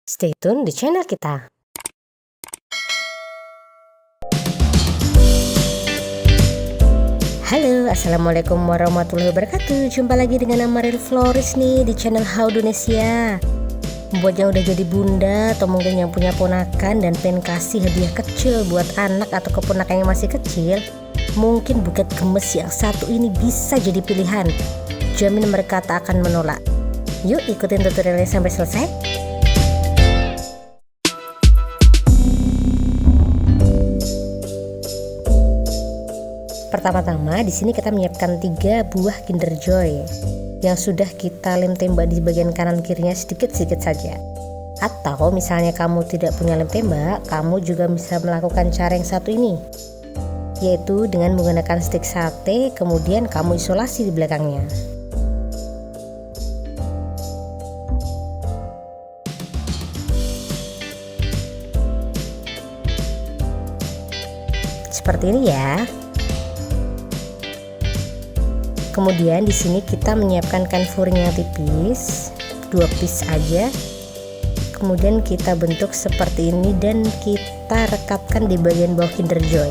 Stay tune di channel kita. Halo, assalamualaikum warahmatullahi wabarakatuh. Jumpa lagi dengan Amaril Floris nih di channel How Indonesia. Buat yang udah jadi bunda atau mungkin yang punya ponakan dan pengen kasih hadiah kecil buat anak atau keponakan yang masih kecil, mungkin buket gemes yang satu ini bisa jadi pilihan. Jamin mereka tak akan menolak. Yuk ikutin tutorialnya sampai selesai. Pertama-tama di sini kita menyiapkan 3 buah Kinder Joy yang sudah kita lem tembak di bagian kanan kirinya sedikit-sedikit saja. Atau misalnya kamu tidak punya lem tembak, kamu juga bisa melakukan cara yang satu ini, yaitu dengan menggunakan stik sate, kemudian kamu isolasi di belakangnya. Seperti ini ya. Kemudian di sini kita menyiapkan kain furing yang tipis, 2 piece aja. Kemudian kita bentuk seperti ini dan kita rekatkan di bagian bawah Kinder Joy.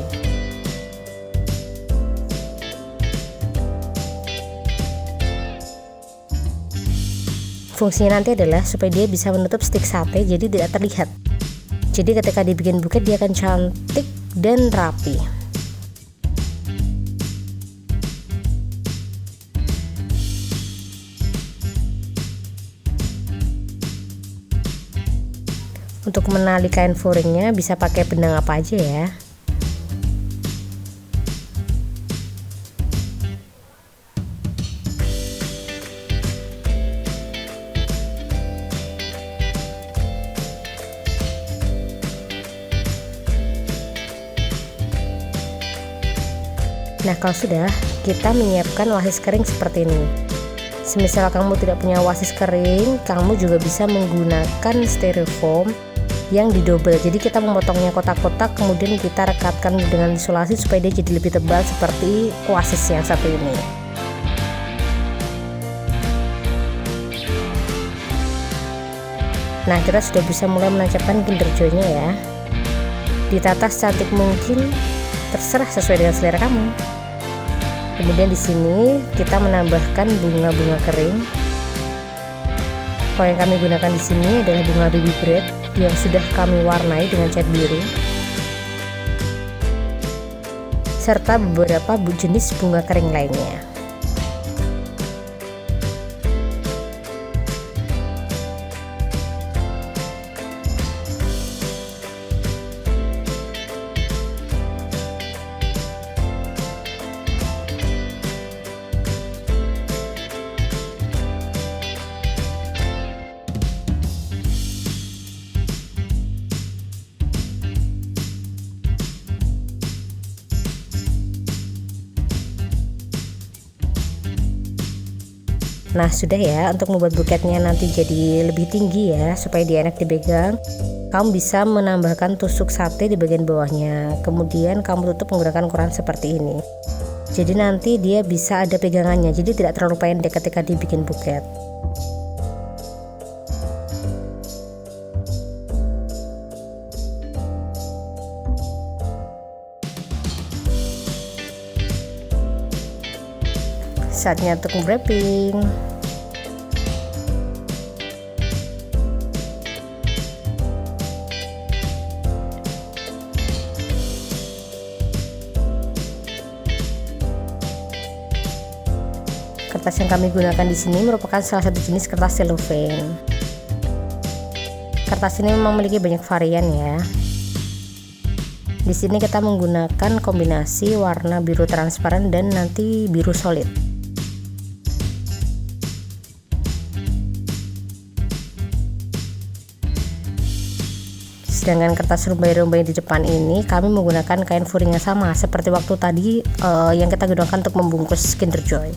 Fungsinya nanti adalah supaya dia bisa menutup stik sate jadi tidak terlihat. Jadi ketika dibikin buket dia akan cantik dan rapi. Untuk menali kain furingnya bisa pakai benang apa aja ya. Nah kalau sudah, kita menyiapkan wasis kering seperti ini. Semisal kamu tidak punya wasis kering, kamu juga bisa menggunakan styrofoam yang didobel. Jadi kita memotongnya kotak-kotak, kemudian kita rekatkan dengan isolasi supaya dia jadi lebih tebal seperti wasis yang satu ini. Nah kita sudah bisa mulai menancapkan Kinder Joy-nya ya. Ditata secantik mungkin, terserah sesuai dengan selera kamu. Kemudian di sini kita menambahkan bunga-bunga kering. Kalau yang kami gunakan di sini adalah bunga baby bread yang sudah kami warnai dengan cat biru, serta beberapa jenis bunga kering lainnya. Nah sudah ya, untuk membuat buketnya nanti jadi lebih tinggi ya, supaya dia enak dipegang, kamu bisa menambahkan tusuk sate di bagian bawahnya. Kemudian kamu tutup menggunakan koran seperti ini. Jadi nanti dia bisa ada pegangannya, jadi tidak terlalu pendek ketika dibikin buket. Saatnya untuk wrapping. Kertas yang kami gunakan di sini merupakan salah satu jenis kertas cellophane. Kertas ini memang memiliki banyak varian ya. Di sini kita menggunakan kombinasi warna biru transparan dan nanti biru solid. Sedangkan kertas rumbai-rumbai di depan ini kami menggunakan kain furing yang sama seperti waktu tadi yang kita gunakan untuk membungkus Kinder Joy.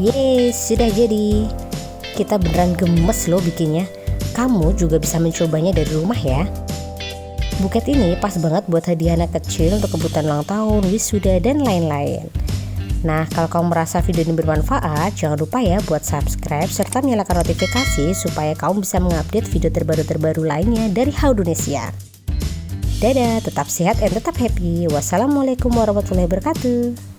Yes, sudah jadi. Kita beneran gemes loh bikinnya. Kamu juga bisa mencobanya dari rumah ya. Buket ini pas banget buat hadiah anak kecil untuk kebutuhan ulang tahun, wisuda, dan lain-lain. Nah, kalau kamu merasa video ini bermanfaat, jangan lupa ya buat subscribe serta nyalakan notifikasi supaya kamu bisa mengupdate video terbaru-terbaru lainnya dari Howdonesia. Dadah, tetap sehat dan tetap happy. Wassalamualaikum warahmatullahi wabarakatuh.